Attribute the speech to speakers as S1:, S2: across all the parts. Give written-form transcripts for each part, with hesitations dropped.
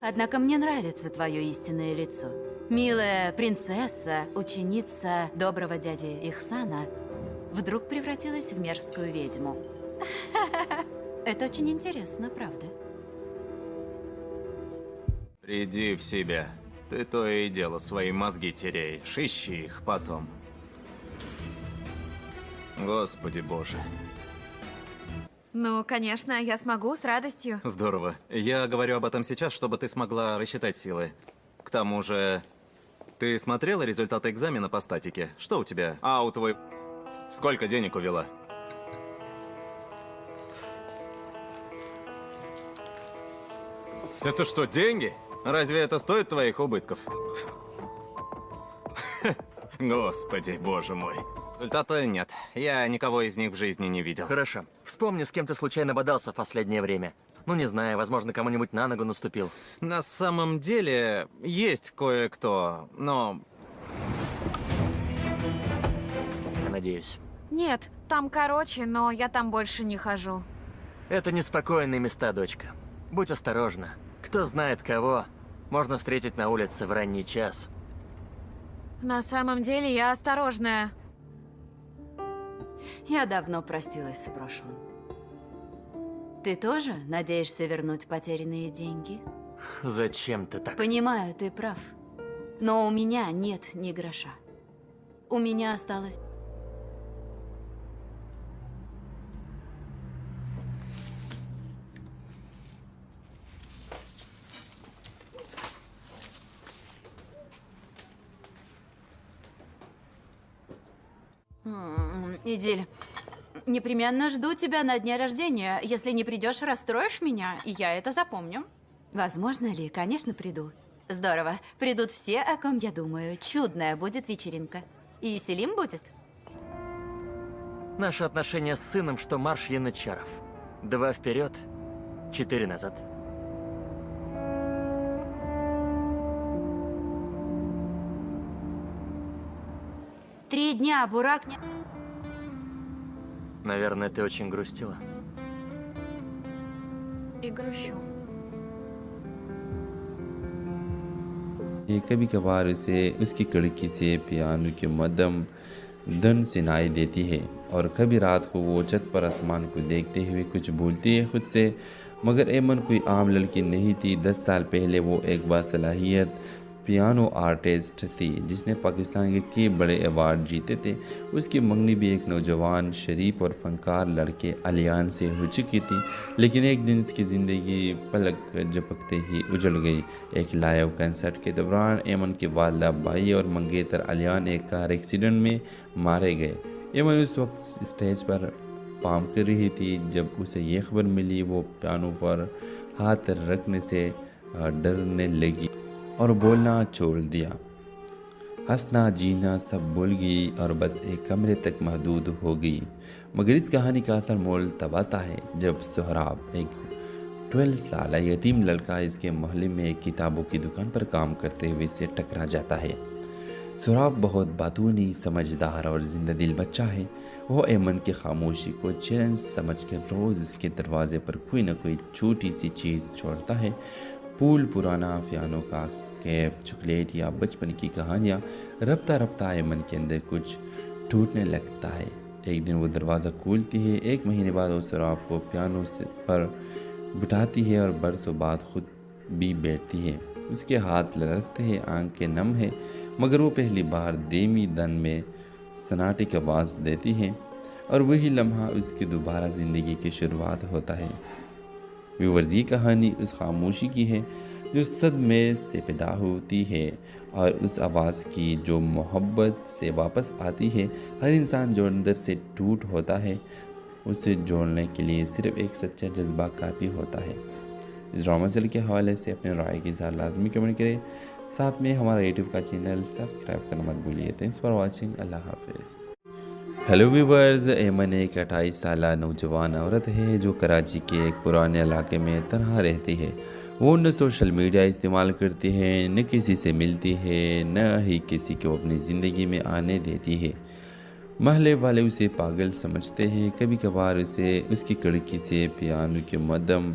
S1: Однако мне нравится твое истинное лицо. Милая принцесса, ученица доброго дяди Ихсана, вдруг превратилась в мерзкую ведьму. Это очень интересно, правда?
S2: Приди в себя. Ты то и дело свои мозги теряешь. Ищи их потом. Господи боже.
S3: Ну, конечно, я смогу с радостью.
S2: Здорово. Я говорю об этом сейчас, чтобы ты смогла рассчитать силы. К тому же, ты смотрела результаты экзамена по статике? Что у тебя? У твой... Сколько денег увела? Это что, деньги? Разве это стоит твоих убытков? Господи, боже мой. Результата нет. Я никого из них в жизни не видел.
S4: Хорошо. Вспомни, с кем ты случайно бодался в последнее время. Ну, не знаю, возможно, кому-нибудь на ногу наступил.
S2: На самом деле, есть кое-кто, но...
S4: Я надеюсь.
S3: Нет, там короче, но я там больше не хожу.
S4: Это неспокойные места, дочка. Будь осторожна. Кто знает кого можно встретить на улице в ранний час.
S3: На самом деле я осторожная.
S1: Я давно простилась с прошлым. Ты тоже надеешься вернуть потерянные деньги?
S4: Зачем ты так?
S1: Понимаю, ты прав. Но у меня нет ни гроша. У меня осталось... Идиль, непременно жду тебя на дне рождения. Если не придешь, расстроишь меня, и я это запомню. Возможно ли? Конечно, приду. Здорово. Придут все, о ком я думаю. Чудная будет вечеринка. И Селим будет?
S4: Наши отношения с сыном, что марш янычаров. 2 вперед, 4 назад.
S1: Три дня, Бурак не...
S4: Наверное, ты очень грустила.
S3: И грущу.
S5: कभी कभार उसे उसकी कड़की से पियानो की मदम धुन सुनाई देती है और कभी रात को वो छत पर आसमान को देखते हुए कुछ भूलती है खुद से। मगर एमन कोई आम लड़की नहीं थी। 10 साल पहले वो एक बासलाहियत पियानो आर्टिस्ट थी जिसने पाकिस्तान के कई बड़े अवार्ड जीते थे। उसकी मंगनी भी एक नौजवान शरीफ और फनकार लड़के अलियान से हो चुकी थी। लेकिन एक दिन उसकी ज़िंदगी पलक झपकते ही उजड़ गई। एक लाइव कंसर्ट के दौरान एमन के वालिदा भाई और मंगेतर अलियान एक कार एक्सीडेंट में मारे गए। एमन उस वक्त स्टेज पर परफॉर्म कर रही थी जब उसे ये खबर मिली। वो पियानो पर हाथ रखने से डरने लगी और बोलना छोड़ दिया। हंसना जीना सब भूल गई और बस एक कमरे तक महदूद हो गई। मगर इस कहानी का असल मोल तब आता है जब सोहराब, एक 12 साल यतीम लड़का, इसके मोहल्ले में एक किताबों की दुकान पर काम करते हुए इससे टकरा जाता है। सोहराब बहुत बातूनी, समझदार और जिंदा दिल बच्चा है। वो एमन की खामोशी को चैलेंज समझकर रोज़ इसके दरवाजे पर कोई ना कोई छोटी सी चीज़ छोड़ता है। फूल, पुराना पियानो का कैप, चॉकलेट या बचपन की कहानियाँ। रफ्ता रफ्ता एमन के अंदर कुछ टूटने लगता है। एक दिन वो दरवाज़ा खोलती है। 1 महीने बाद वो सोहराब को पियानो पर बिठाती है और बरसों बाद खुद भी बैठती है। उसके हाथ लरसते हैं, आंखें नम है, मगर वो पहली बार धीमी धन में सन्नाटे की आवाज़ देती है और वही लम्हा उसकी दोबारा ज़िंदगी की शुरुआत होता है। व्यूअर्स, ये कहानी उस खामोशी की है जो सदमे से पैदा होती है और उस आवाज़ की जो मोहब्बत से वापस आती है। हर इंसान जो अंदर से टूट होता है, उसे जोड़ने के लिए सिर्फ एक सच्चा जज्बा काफ़ी होता है। इस ड्रामा सीरियल के हवाले से अपने राय के साथ लाजमी कमेंट करें। साथ में हमारा यूट्यूब का चैनल सब्सक्राइब करना मत भूलिए। Thanks for watching. अल्लाह हाफिज़। हेलो व्यूवर्स, एमन एक 28 साल नौजवान औरत है जो कराची के एक पुराने इलाके में तनहा रहती है। वो न सोशल मीडिया इस्तेमाल करती है, न किसी से मिलती है, न ही किसी को अपनी ज़िंदगी में आने देती है। महल्ले वाले उसे पागल समझते हैं। कभी कभार उसे उसकी कड़की से पियानो की मदम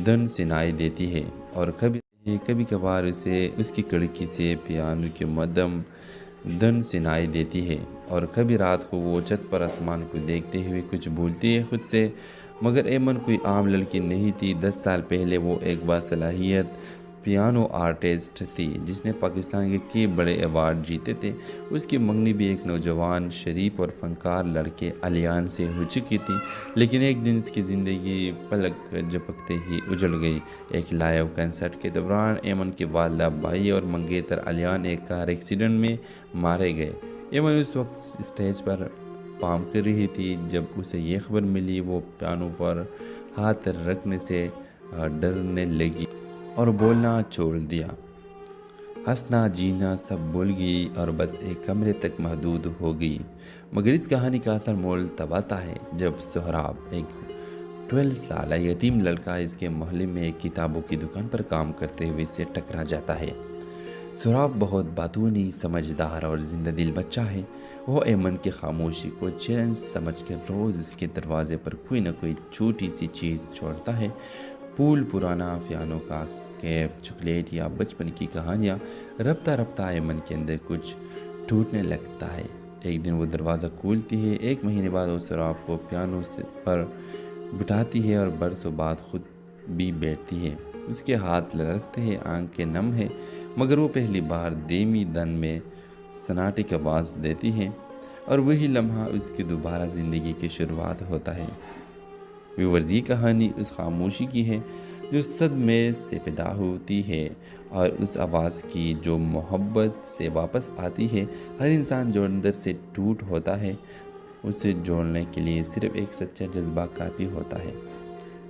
S5: धुन सुनाई देती है और कभी कभी कभार उसे उसकी कड़की से पियानो के मध्यम धुन सुनाई देती है और कभी रात को वो छत पर आसमान को देखते हुए कुछ भूलती है खुद से। मगर एमन कोई आम लड़की नहीं थी। 10 साल पहले वो एक बासलाहियत पियानो आर्टिस्ट थी जिसने पाकिस्तान के कई बड़े अवार्ड जीते थे। उसकी मंगनी भी एक नौजवान शरीफ और फनकार लड़के अलियान से हो चुकी थी, लेकिन एक दिन इसकी ज़िंदगी पलक झपकते ही उजड़ गई। एक लाइव कंसर्ट के दौरान एमन के वालिदा भाई और मंगेतर अलियान एक कार एक्सीडेंट में मारे गए। एमन उस वक्त स्टेज पर परफॉर्म कर रही थी जब उसे ये खबर मिली। वो पियानो पर हाथ रखने से डरने लगी और बोलना छोड़ दिया। हंसना जीना सब भूल गई और बस एक कमरे तक महदूद हो गई। मगर इस कहानी का असल मोल तब आता है जब सोहराब, एक 12 साल यतीम लड़का, इसके मोहल्ले में एक किताबों की दुकान पर काम करते हुए इससे टकरा जाता है। सोहराब बहुत बातूनी, समझदार और जिंदा दिल बच्चा है। वो एमन की खामोशी को चैलेंज समझकर रोज़ इसके दरवाजे पर कोई ना कोई छोटी सी चीज़ छोड़ता है। फूल, पुराना पियानो का कैप, चॉकलेट या बचपन की कहानियाँ। रफ्ता रफ्ता एमन के अंदर कुछ टूटने लगता है। एक दिन वो दरवाज़ा खोलती है। 1 महीने बाद वो सोहराब को पियानो पर बिठाती है और बरसों बाद खुद भी बैठती है। उसके हाथ लरसते हैं, आंखें नम है, मगर वो पहली बार धीमी धन में सन्नाटे की आवाज़ देती है और वही लम्हा उसकी दोबारा ज़िंदगी की शुरुआत होता है। व्यूअर्स, ये कहानी उस खामोशी की है जो सदमे से पैदा होती है और उस आवाज़ की जो मोहब्बत से वापस आती है। हर इंसान जो अंदर से टूट होता है, उसे जोड़ने के लिए सिर्फ एक सच्चा जज्बा काफ़ी होता है।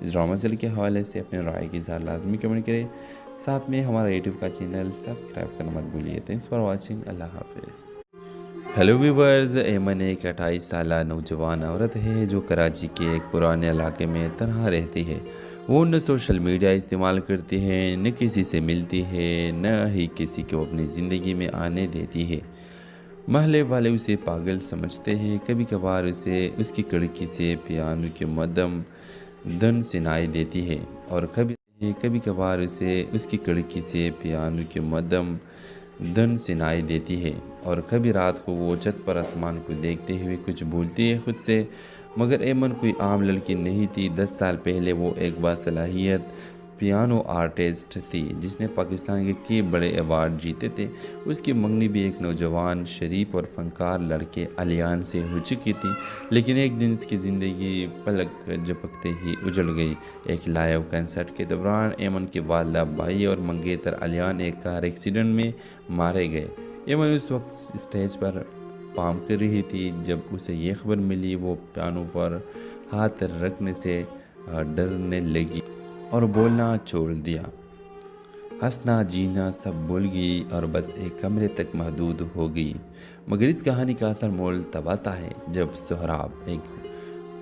S5: इस ड्रामा सीरियल के हवाले से अपने राय की इज़हार लाजमी कमेंट करें। साथ में हमारा यूट्यूब का चैनल सब्सक्राइब करना मत भूलिए। Thanks for watching. अल्लाह हाफिज़। हेलो व्यूवर्स, एमन एक 28 साल नौजवान औरत है जो कराची के एक पुराने इलाके में तनहा रहती है। वो न सोशल मीडिया इस्तेमाल करती है, न किसी से मिलती है, न ही किसी को अपनी ज़िंदगी में आने देती है। महल्ले वाले उसे पागल समझते हैं। कभी कभार उसे उसकी कड़की से पियानो के मध्यम धुन सुनाई देती है और कभी कभार उसे उसकी कड़की से पियानो के मध्यम धुन सुनाई देती है और कभी रात को वो छत पर आसमान को देखते हुए कुछ भूलती है खुद से। मगर एमन कोई आम लड़की नहीं थी। 10 साल पहले वो एक बासलाहियत पियानो आर्टिस्ट थी जिसने पाकिस्तान के कई बड़े अवार्ड जीते थे। उसकी मंगनी भी एक नौजवान शरीफ और फनकार लड़के अलियान से हो चुकी थी, लेकिन एक दिन इसकी ज़िंदगी पलक झपकते ही उजड़ गई। एक लाइव कंसर्ट के दौरान एमन के वालिदा भाई और मंगेतर अलियान एक कार एक्सीडेंट में मारे गए। एमन उस वक्त स्टेज पर परफॉर्म कर रही थी जब उसे ये खबर मिली। वो पियानो पर हाथ रखने से डरने लगी और बोलना छोड़ दिया। हंसना जीना सब भूल गई और बस एक कमरे तक महदूद हो गई। मगर इस कहानी का असल मोल तब आता है जब सोहराब, एक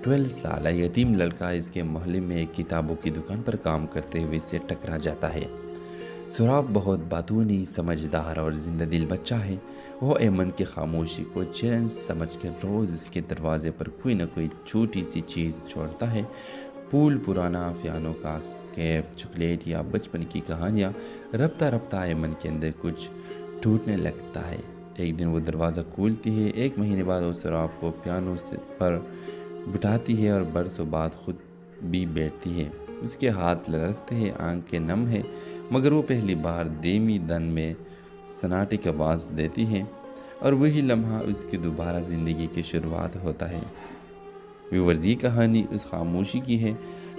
S5: 12 साल यतीम लड़का, इसके मोहल्ले में एक किताबों की दुकान पर काम करते हुए इससे टकरा जाता है। सोहराब बहुत बातूनी, समझदार और जिंदा दिल बच्चा है। वो एमन की खामोशी को चैलेंज समझकर रोज़ इसके दरवाजे पर कोई ना कोई छोटी सी चीज़ छोड़ता है। फूल, पुराना पियानो का कैप, चॉकलेट या बचपन की कहानियाँ। रफ्ता रफ्ता एमन के अंदर कुछ टूटने लगता है। एक दिन वो दरवाज़ा खोलती है। 1 महीने बाद वो सोहराब को पियानो पर बिठाती है और बरसों बाद खुद भी बैठती है। उसके हाथ लरसते हैं, आंखें नम है, मगर वो पहली बार धीमी धन में सन्नाटे की आवाज़ देती है और वही लम्हा उसकी दोबारा ज़िंदगी की शुरुआत होता है। व्यूअर्स, ये कहानी उस खामोशी की है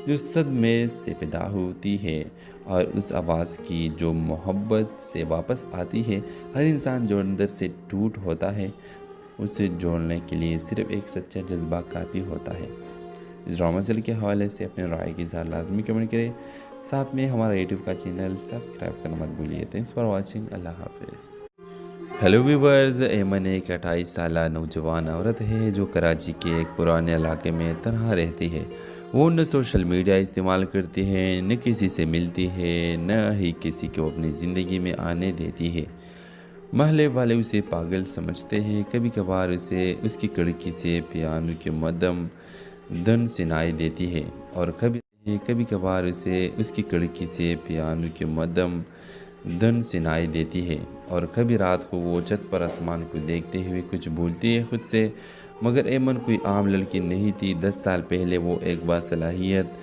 S5: जो सदमे से पैदा होती है और उस आवाज़ की जो मोहब्बत से वापस आती है। हर इंसान जो अंदर से टूट होता है, उसे जोड़ने के लिए सिर्फ एक सच्चा जज्बा काफ़ी होता है। इस ड्रामा सीरियल के हवाले से अपने राय की इज़हार लाजमी कमेंट करें। साथ में हमारा यूट्यूब का चैनल सब्सक्राइब करना मत भूलिए। Thanks for watching. अल्लाह हाफिज़। हेलो व्यूवर्स, एमन एक 28 साल नौजवान औरत है जो कराची के एक पुराने इलाके में तनहा रहती है। वो न सोशल मीडिया इस्तेमाल करती है, न किसी से मिलती है, न ही किसी को अपनी ज़िंदगी में आने देती है। महल्ले वाले उसे पागल समझते हैं। कभी कभार उसे उसकी कड़की से पियानो के मध्यम धुन सुनाई देती है और कभी कभार उसे उसकी कड़की से पियानो के मद्धम धुन सुनाई देती है और कभी रात को वो छत पर आसमान को देखते हुए कुछ भूलती है खुद से। मगर एमन कोई आम लड़की नहीं थी। 10 साल पहले वो एक बासलाहियत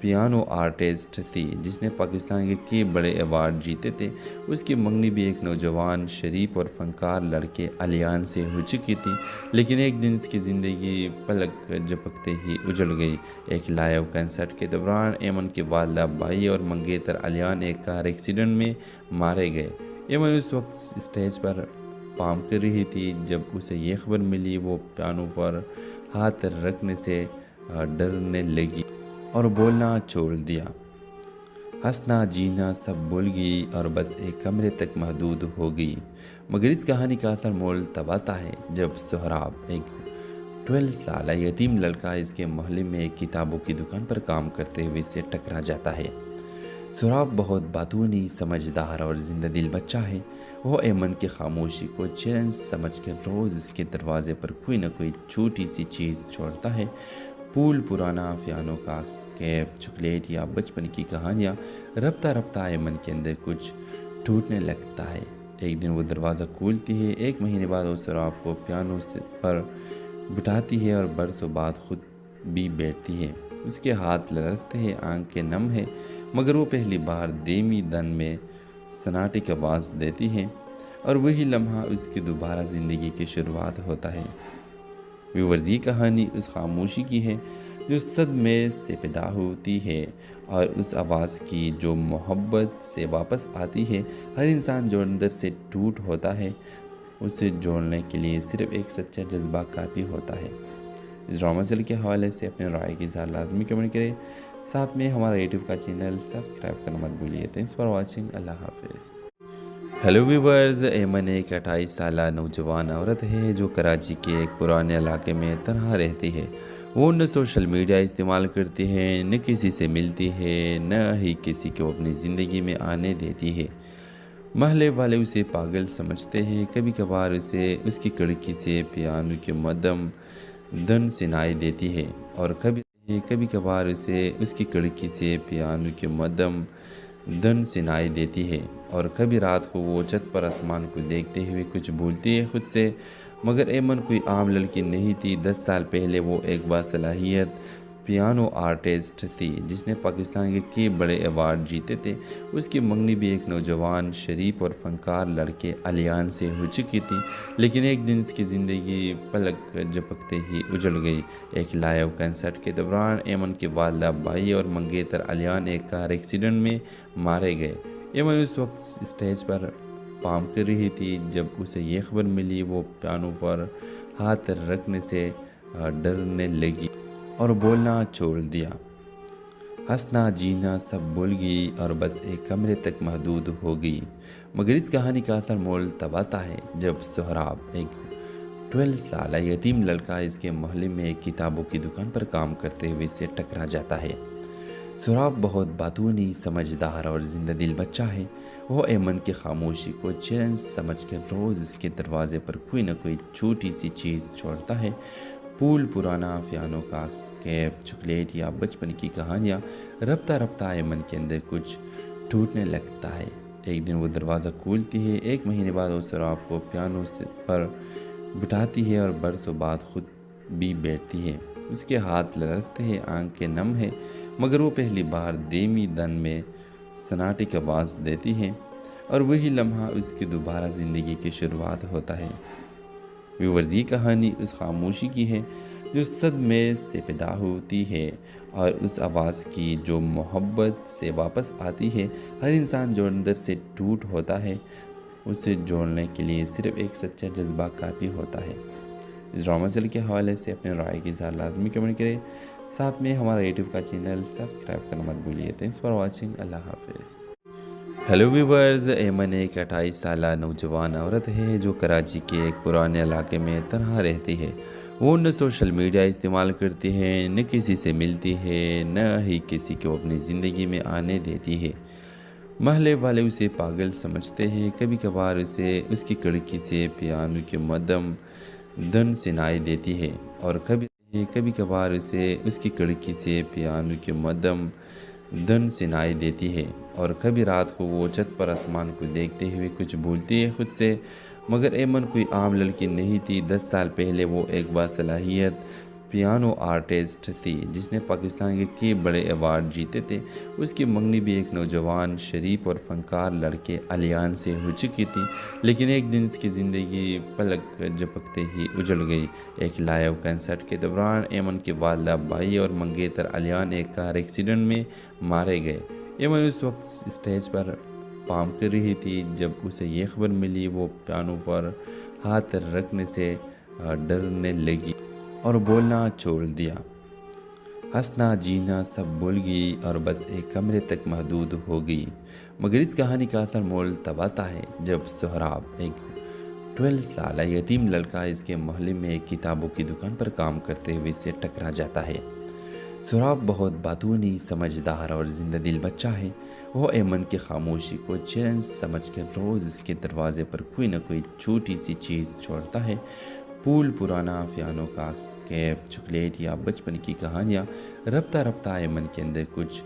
S5: पियानो आर्टिस्ट थी जिसने पाकिस्तान के कई बड़े अवार्ड जीते थे। उसकी मंगनी भी एक नौजवान शरीफ और फनकार लड़के अलियान से हो चुकी थी, लेकिन एक दिन इसकी ज़िंदगी पलक झपकते ही उजड़ गई। एक लाइव कंसर्ट के दौरान एमन के वालिदा भाई और मंगेतर अलियान एक कार एक्सीडेंट में मारे गए। एमन उस वक्त स्टेज पर परफॉर्म कर रही थी जब उसे ये खबर मिली। वो पियानो पर हाथ रखने से डरने लगी और बोलना छोड़ दिया। हंसना जीना सब भूल गई और बस एक कमरे तक महदूद हो गई। मगर इस कहानी का असल मोल तब आता है जब सोहराब, एक 12 साल यतीम लड़का, इसके मोहल्ले में एक किताबों की दुकान पर काम करते हुए इससे टकरा जाता है। सोहराब बहुत बातूनी, समझदार और जिंदा दिल बच्चा है। वो एमन की खामोशी को चैलेंज समझकर रोज़ इसके दरवाजे पर कोई ना कोई छोटी सी चीज़ छोड़ता है। फूल, पुराना पियानो का कैप, चॉकलेट या बचपन की कहानियाँ। रफ्ता रफ्ता एमन के अंदर कुछ टूटने लगता है। एक दिन वो दरवाज़ा खोलती है। 1 महीने बाद वो सोहराब को पियानो पर बिठाती है और बरसों बाद खुद भी बैठती है। उसके हाथ लरसते हैं, आंखें नम है, मगर वो पहली बार धीमी धन में सन्नाटे की आवाज़ देती है और वही लम्हा उसकी दोबारा ज़िंदगी की शुरुआत होता है। व्यूअर्स, ये कहानी उस खामोशी की है जो सदमे से पैदा होती है और उस आवाज़ की जो मोहब्बत से वापस आती है। हर इंसान जो अंदर से टूट होता है, उसे जोड़ने के लिए सिर्फ एक सच्चा जज्बा काफ़ी होता है। इस ड्रामा सीरियल के हवाले से अपने राय की इज़हार लाजमी कमेंट करें। साथ में हमारा यूट्यूब का चैनल सब्सक्राइब करना मत भूलिए। Thanks for watching. अल्लाह हाफिज़। हेलो व्यूवर्स, एमन एक 28 साल नौजवान औरत है जो कराची के एक पुराने इलाके में तनहा रहती है। वो न सोशल मीडिया इस्तेमाल करती है, न किसी से मिलती है, न ही किसी को अपनी ज़िंदगी में आने देती है। महल्ले वाले उसे पागल समझते हैं। कभी कभार उसे उसकी कड़की से पियानो के मद्धम धुन सुनाई देती है और कभी कभार उसे उसकी कड़की से पियानो के मद्धम धुन सुनाई देती है और कभी रात को वो छत पर आसमान को देखते हुए कुछ भूलती है खुद से। मगर एमन कोई आम लड़की नहीं थी। 10 साल पहले वो एक बासलाहियत पियानो आर्टिस्ट थी जिसने पाकिस्तान के कई बड़े अवार्ड जीते थे। उसकी मंगनी भी एक नौजवान शरीफ और फनकार लड़के अलियान से हो चुकी थी, लेकिन एक दिन इसकी ज़िंदगी पलक झपकते ही उजड़ गई। एक लाइव कंसर्ट के दौरान एमन के वालिदा भाई और मंगेतर अलियान एक कार एक्सीडेंट में मारे गए। एमन उस वक्त स्टेज पर परफॉर्म कर रही थी जब उसे ये खबर मिली। वो पियानो पर हाथ रखने से डरने लगी और बोलना छोड़ दिया। हंसना जीना सब भूल गई और बस एक कमरे तक महदूद हो गई। मगर इस कहानी का असल मोल तब आता है जब सोहराब, एक 12 साल यतीम लड़का, इसके मोहल्ले में एक किताबों की दुकान पर काम करते हुए इससे टकरा जाता है। सोहराब बहुत बातूनी, समझदार और जिंदा दिल बच्चा है। वो एमन की खामोशी को चैलेंज समझकर रोज़ इसके दरवाजे पर कोई ना कोई छोटी सी चीज़ छोड़ता है। फूल, पुराना पियानो का कैप, चॉकलेट या बचपन की कहानियाँ। रफ्ता रफ्ता एमन के अंदर कुछ टूटने लगता है। एक दिन वो दरवाज़ा खोलती है। 1 महीने बाद वो सोहराब को पियानो पर बिठाती है और बरसों बाद खुद भी बैठती है। उसके हाथ लरसते हैं, आंखें नम है, मगर वो पहली बार धीमी धन में सन्नाटे की आवाज़ देती है और वही लम्हा उसकी दोबारा ज़िंदगी की शुरुआत होता है। व्यूअर्स, ये कहानी उस खामोशी की है जो सदमे से पैदा होती है और उस आवाज़ की जो मोहब्बत से वापस आती है। हर इंसान जो अंदर से टूट होता है, उसे जोड़ने के लिए सिर्फ एक सच्चा जज्बा काफ़ी होता है। इस ड्रामा सीरियल के हवाले से अपने राय की इज़हार लाजमी कमेंट करें। साथ में हमारा यूट्यूब का चैनल सब्सक्राइब करना मत भूलिए। Thanks for watching. अल्लाह हाफिज़। हेलो व्यूवर्स, एमन एक 28 साल नौजवान औरत है जो कराची के एक पुराने इलाके में तनहा रहती है। वो न सोशल मीडिया इस्तेमाल करती है, न किसी से मिलती है, न ही किसी को अपनी ज़िंदगी में आने देती है। महल्ले वाले उसे पागल समझते हैं। कभी कभार उसे उसकी कड़की से पियानो के मद्धम धुन सुनाई देती है और कभी कभार उसे उसकी कड़की से पियानो के मद्धम धुन सुनाई देती है और कभी रात को वो छत पर आसमान को देखते हुए कुछ बोलती है खुद से, मगर एमन कोई आम लड़की नहीं थी। 10 साल पहले वो एक बासलाहियत पियानो आर्टिस्ट थी जिसने पाकिस्तान के कई बड़े अवार्ड जीते थे। उसकी मंगनी भी एक नौजवान शरीफ और फनकार लड़के अलियान से हो चुकी थी, लेकिन एक दिन इसकी ज़िंदगी पलक झपकते ही उजड़ गई। एक लाइव कंसर्ट के दौरान एमन के वालिदा भाई और मंगेतर अलियान एक कार एक्सीडेंट में मारे गए। एमन उस वक्त स्टेज पर परफॉर्म कर रही थी जब उसे ये खबर मिली। वो पियानो पर हाथ रखने से डरने लगी और बोलना छोड़ दिया। हंसना जीना सब भूल गई और बस एक कमरे तक महदूद हो गई। मगर इस कहानी का असल मोल तब आता है जब सोहराब, एक 12 साल यतीम लड़का, इसके मोहल्ले में एक किताबों की दुकान पर काम करते हुए इससे टकरा जाता है। सोहराब बहुत बातूनी, समझदार और जिंदा दिल बच्चा है। वो एमन की खामोशी को चैलेंज समझकर रोज़ इसके दरवाजे पर कोई ना कोई छोटी सी चीज़ छोड़ता है। फूल, पुराना पियानो का कैप, चॉकलेट या बचपन की कहानियाँ। रफ्ता रफ्ता एमन के अंदर कुछ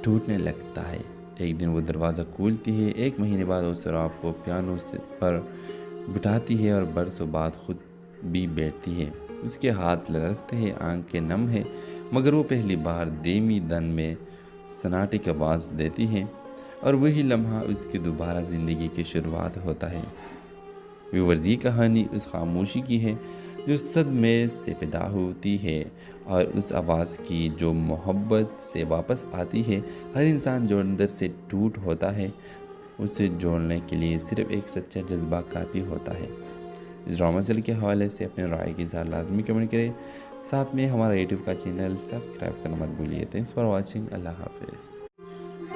S5: टूटने लगता है। एक दिन वो दरवाज़ा खोलती है। 1 महीने बाद वो सोहराब को पियानो पर बिठाती है और बरसों बाद खुद भी बैठती है। उसके हाथ लरसते हैं, आंखें नम है, मगर वो पहली बार धीमी धन में सन्नाटे की आवाज़ देती है और वही लम्हा उसकी दोबारा ज़िंदगी की शुरुआत होता है। व्यूअर्स, ये कहानी उस खामोशी की है जो सदमे से पैदा होती है और उस आवाज़ की जो मोहब्बत से वापस आती है। हर इंसान जो अंदर से टूट होता है, उसे जोड़ने के लिए सिर्फ एक सच्चा जज्बा काफ़ी होता है। इस ड्रामा सीरियल के हवाले से अपने राय के साथ लाजमी कमेंट करें। साथ में हमारा यूट्यूब का चैनल सब्सक्राइब करना मत भूलिए। Thanks for watching. अल्लाह हाफिज़।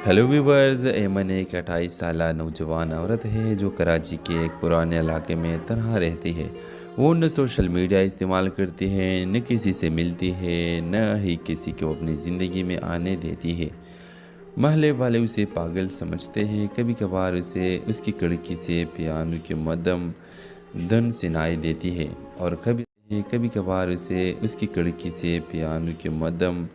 S5: हेलो व्यूवर्स, एमन एक 28 साल नौजवान औरत है जो कराची के एक पुराने इलाके में तनहा रहती है। वो न सोशल मीडिया इस्तेमाल करती है, न किसी से मिलती है, न ही किसी को अपनी ज़िंदगी में आने देती है। महल्ले वाले उसे पागल समझते हैं। कभी कभार उसे उसकी कड़की से पियानो के मदम धुन सुनाई देती है और कभी कभार उसे उसकी कड़की से पियानो के मदम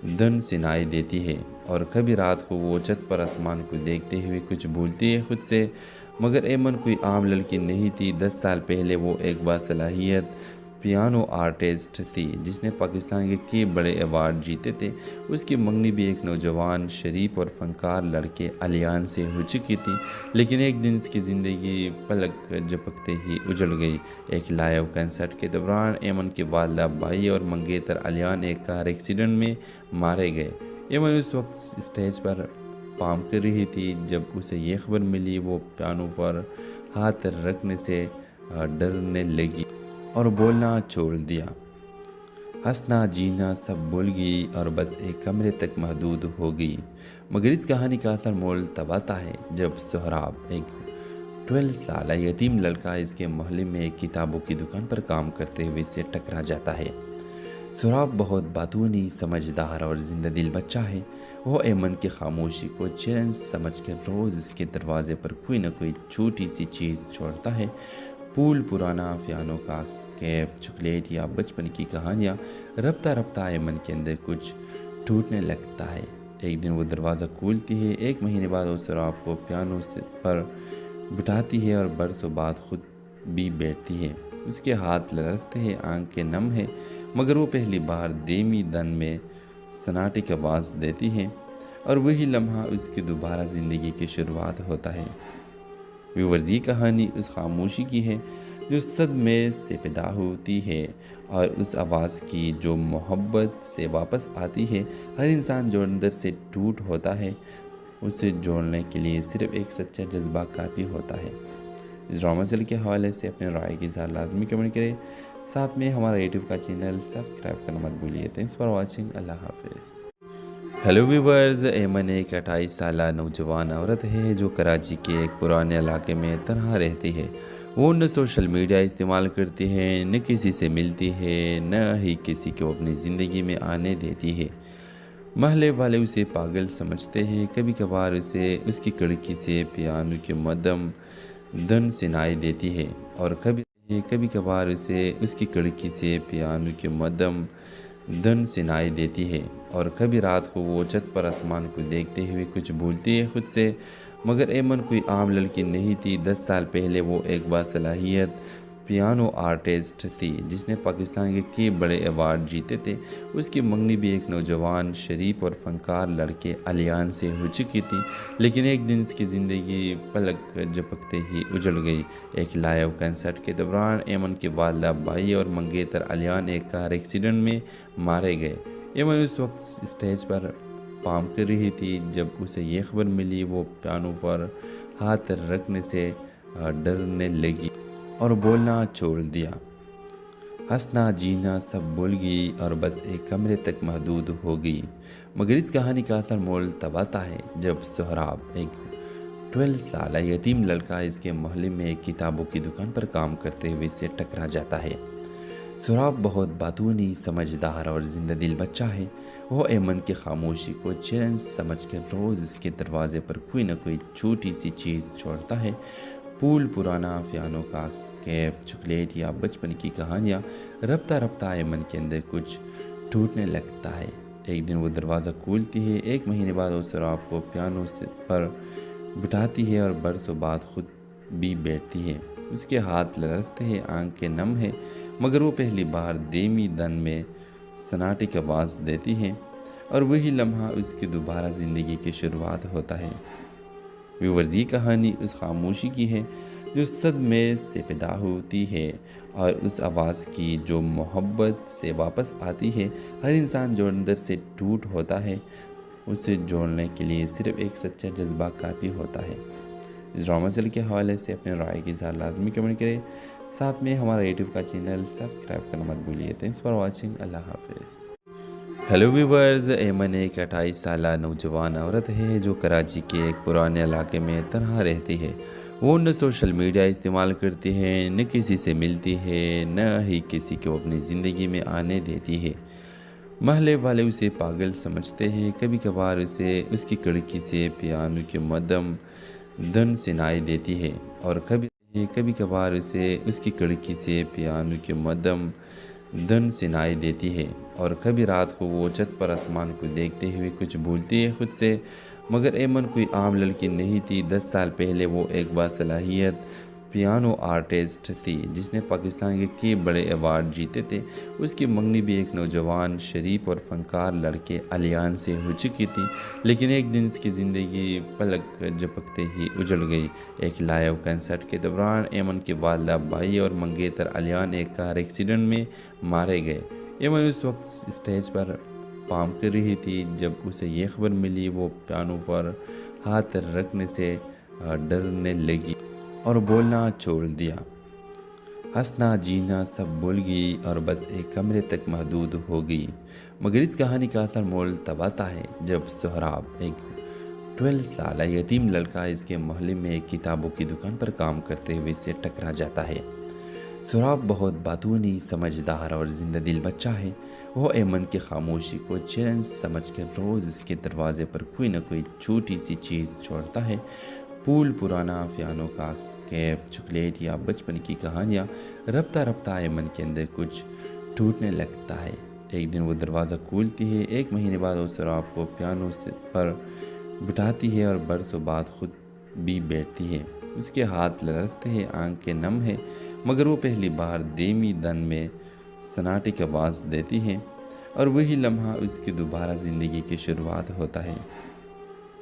S5: धुन सुनाई देती है और कभी रात को वो छत पर आसमान को देखते हुए कुछ बोलती है खुद से, मगर एमन कोई आम लड़की नहीं थी। 10 साल पहले वो एक बासलाहियत पियानो आर्टिस्ट थी जिसने पाकिस्तान के कई बड़े अवार्ड जीते थे। उसकी मंगनी भी एक नौजवान शरीफ और फनकार लड़के अलियान से हो चुकी थी, लेकिन एक दिन इसकी ज़िंदगी पलक झपकते ही उजड़ गई। एक लाइव कंसर्ट के दौरान एमन के वालिदा भाई और मंगेतर अलियान एक कार एक्सीडेंट में मारे गए। एमन उस वक्त स्टेज पर परफॉर्म कर रही थी जब उसे ये खबर मिली। वो पियानो पर हाथ रखने से डरने लगी और बोलना छोड़ दिया। हंसना जीना सब भूल गई और बस एक कमरे तक महदूद हो गई। मगर इस कहानी का असल मोल तब आता है जब सोहराब, एक 12 साल यतीम लड़का, इसके मोहल्ले में एक किताबों की दुकान पर काम करते हुए इससे टकरा जाता है। सोहराब बहुत बातूनी, समझदार और जिंदा दिल बच्चा है। वो एमन की खामोशी को चैलेंज समझकर रोज़ इसके दरवाजे पर कोई ना कोई छोटी सी चीज़ छोड़ता है। फूल, पुराना पियानो का कैप, चॉकलेट या बचपन की कहानियाँ। रफ्ता रफ्ता एमन के अंदर कुछ टूटने लगता है। एक दिन वो दरवाज़ा खोलती है। 1 महीने बाद वो सोहराब को पियानो पर बिठाती है और बरसों बाद खुद भी बैठती है। उसके हाथ लरसते हैं, आंखें नम है, मगर वो पहली बार धीमी धन में सन्नाटे की आवाज़ देती है और वही लम्हा उसकी दोबारा ज़िंदगी की शुरुआत होता है। व्यूअर्स, ये कहानी उस खामोशी की है जो सदमे से पैदा होती है और उस आवाज़ की जो मोहब्बत से वापस आती है। हर इंसान जो अंदर से टूट होता है, उसे जोड़ने के लिए सिर्फ एक सच्चा जज्बा काफ़ी होता है। इस ड्रामा सीरियल के हवाले से अपने राय के साथ लाजमी कमेंट करें। साथ में हमारा यूट्यूब का चैनल सब्सक्राइब करना मत भूलिए। Thanks for watching. अल्लाह हाफिज़। हेलो व्यूवर्स, एमन एक 28 साल नौजवान औरत है जो कराची के एक पुराने इलाके में तनहा रहती है। वो न सोशल मीडिया इस्तेमाल करती है, न किसी से मिलती है, न ही किसी को अपनी ज़िंदगी में आने देती है। महल्ले वाले उसे पागल समझते हैं। कभी कभार उसे उसकी कड़की से पियानो के मदम धुन सुनाई देती है और कभी कभार उसे उसकी कड़की से पियानो के मदम धुन सुनाई देती है और कभी रात को वो छत पर आसमान को देखते हुए कुछ भूलती है खुद से। मगर एमन कोई आम लड़की नहीं थी। 10 साल पहले वो एक बासलाहियत पियानो आर्टिस्ट थी जिसने पाकिस्तान के कई बड़े अवार्ड जीते थे। उसकी मंगनी भी एक नौजवान शरीफ और फनकार लड़के अलियान से हो चुकी थी, लेकिन एक दिन इसकी ज़िंदगी पलक झपकते ही उजड़ गई। एक लाइव कंसर्ट के दौरान एमन के वालिदा भाई और मंगेतर अलियान एक कार एक्सीडेंट में मारे गए। एमन उस वक्त स्टेज पर परफॉर्म कर रही थी जब उसे ये खबर मिली। वो पियानो पर हाथ रखने से डरने लगी और बोलना छोड़ दिया। हंसना जीना सब भूल गई और बस एक कमरे तक महदूद हो गई। मगर इस कहानी का असल मोल तब आता है जब सोहराब, एक 12 साल यतीम लड़का, इसके मोहल्ले में एक किताबों की दुकान पर काम करते हुए इससे टकरा जाता है। सोहराब बहुत बातूनी, समझदार और जिंदा दिल बच्चा है। वो एमन की खामोशी को चैलेंज समझकर रोज़ इसके दरवाजे पर कोई ना कोई छोटी सी चीज़ छोड़ता है। फूल, पुराना पियानो का कैप, चॉकलेट या बचपन की कहानियाँ। रफ्ता रफ्ता एमन के अंदर कुछ टूटने लगता है। एक दिन वो दरवाज़ा खोलती है। 1 महीने बाद वो सोहराब को पियानो पर बिठाती है और बरसों बाद खुद भी बैठती है। उसके हाथ लरसते हैं, आंखें नम है, मगर वो पहली बार धीमी धन में सन्नाटे की आवाज़ देती है और वही लम्हा उसकी दोबारा ज़िंदगी की शुरुआत होता है। व्यूअर्स, ये कहानी उस खामोशी की है जो सदमे से पैदा होती है और उस आवाज़ की जो मोहब्बत से वापस आती है। हर इंसान जो अंदर से टूट होता है, उसे जोड़ने के लिए सिर्फ एक सच्चा जज्बा काफ़ी होता है। इस ड्रामा सीरियल के हवाले से अपने राय की इज़हार लाजमी कमेंट करें। साथ में हमारा यूट्यूब का चैनल सब्सक्राइब करना मत भूलिए। Thanks for watching. अल्लाह हाफिज़। हेलो व्यूवर्स, एमन एक 28 साल नौजवान औरत है जो कराची के एक पुराने इलाके में तनहा रहती है। वो न सोशल मीडिया इस्तेमाल करती है, न किसी से मिलती है, न ही किसी को अपनी ज़िंदगी में आने देती है। महल्ले वाले उसे पागल समझते हैं। कभी कभार उसे उसकी कड़की से पियानो के मदम धुन सुनाई देती है और कभी कभार उसे उसकी कड़की से पियानो के मदम धुन सुनाई देती है और कभी रात को वो छत पर आसमान को देखते हुए कुछ भूलती है खुद से। मगर एमन कोई आम लड़की नहीं थी। 10 साल पहले वो एक बासलाहियत पियानो आर्टिस्ट थी जिसने पाकिस्तान के कई बड़े अवार्ड जीते थे। उसकी मंगनी भी एक नौजवान शरीफ और फनकार लड़के अलियान से हो चुकी थी, लेकिन एक दिन इसकी ज़िंदगी पलक झपकते ही उजड़ गई। एक लाइव कंसर्ट के दौरान एमन के वालिदा भाई और मंगेतर अलियान एक कार एक्सीडेंट में मारे गए। एमन उस वक्त स्टेज पर परफॉर्म कर रही थी जब उसे ये खबर मिली। वो पियानो पर हाथ रखने से डरने लगी और बोलना छोड़ दिया। हंसना जीना सब भूल गई और बस एक कमरे तक महदूद हो गई। मगर इस कहानी का असल मोल तब आता है जब सोहराब, एक 12 साल यतीम लड़का, इसके मोहल्ले में एक किताबों की दुकान पर काम करते हुए इससे टकरा जाता है। सोहराब बहुत बातूनी, समझदार और जिंदा दिल बच्चा है। वो एमन की खामोशी को चैलेंज समझकर रोज़ इसके दरवाजे पर कोई ना कोई छोटी सी चीज़ छोड़ता है। फूल, पुराना पियानो का कैप, चॉकलेट या बचपन की कहानियाँ। रफ्ता रफ्ता एमन के अंदर कुछ टूटने लगता है। एक दिन वो दरवाज़ा खोलती है। 1 महीने बाद वो सोहराब को पियानो पर बिठाती है और बरसों बाद खुद भी बैठती है। उसके हाथ लरसते हैं, आंखें नम है, मगर वो पहली बार धीमी धन में सन्नाटे की आवाज़ देती है और वही लम्हा उसकी दोबारा ज़िंदगी की शुरुआत होता है।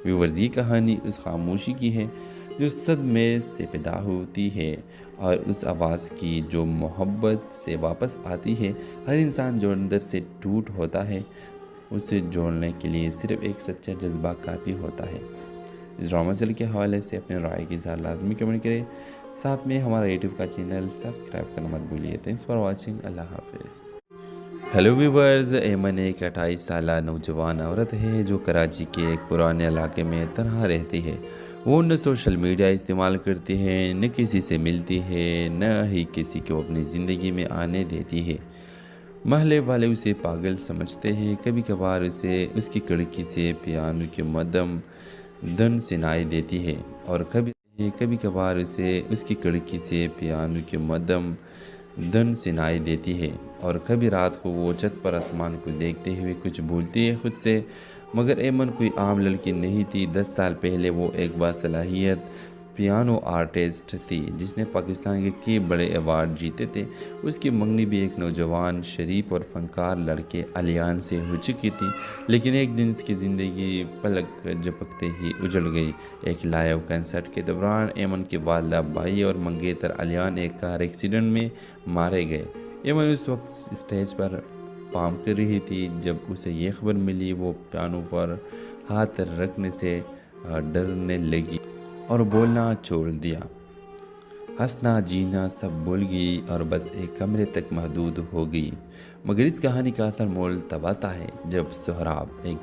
S5: व्यूअर्स, ये कहानी उस खामोशी की है जो सदमे से पैदा होती है और उस आवाज़ की जो मोहब्बत से वापस आती है। हर इंसान जो अंदर से टूट होता है, उसे जोड़ने के लिए सिर्फ एक सच्चा जज्बा काफ़ी होता है। इस ड्रामा सीरियल के हवाले से अपने राय की इज़हार लाजमी कमेंट करें। साथ में हमारा यूट्यूब का चैनल सब्सक्राइब करना मत भूलिए। Thanks for watching. अल्लाह हाफिज़। हेलो व्यूवर्स, एमन एक 28 साल नौजवान औरत है जो कराची के एक पुराने इलाके में तनहा रहती है। वो न सोशल मीडिया इस्तेमाल करती है, न किसी से मिलती है, न ही किसी को अपनी ज़िंदगी में आने देती है। महल्ले वाले उसे पागल समझते हैं। कभी कभार उसे उसकी कड़की से पियानो के मदम धुन सुनाई देती है और कभी कभार उसे उसकी कड़की से पियानो के मदम धुन सुनाई देती है और कभी रात को वो छत पर आसमान को देखते हुए कुछ भूलती है खुद से। मगर एमन कोई आम लड़की नहीं थी। 10 साल पहले वो एक बासलाहियत पियानो आर्टिस्ट थी जिसने पाकिस्तान के कई बड़े अवार्ड जीते थे। उसकी मंगनी भी एक नौजवान शरीफ और फनकार लड़के अलियान से हो चुकी थी, लेकिन एक दिन इसकी ज़िंदगी पलक झपकते ही उजड़ गई। एक लाइव कंसर्ट के दौरान एमन के वालिदा भाई और मंगेतर अलियान एक कार एक्सीडेंट में मारे गए। एमन उस वक्त स्टेज पर परफॉर्म कर रही थी जब उसे ये खबर मिली। वो पियानो पर हाथ रखने से डरने लगी और बोलना छोड़ दिया। हंसना जीना सब भूल गई और बस एक कमरे तक महदूद हो गई। मगर इस कहानी का असल मोल तब आता है जब सोहराब, एक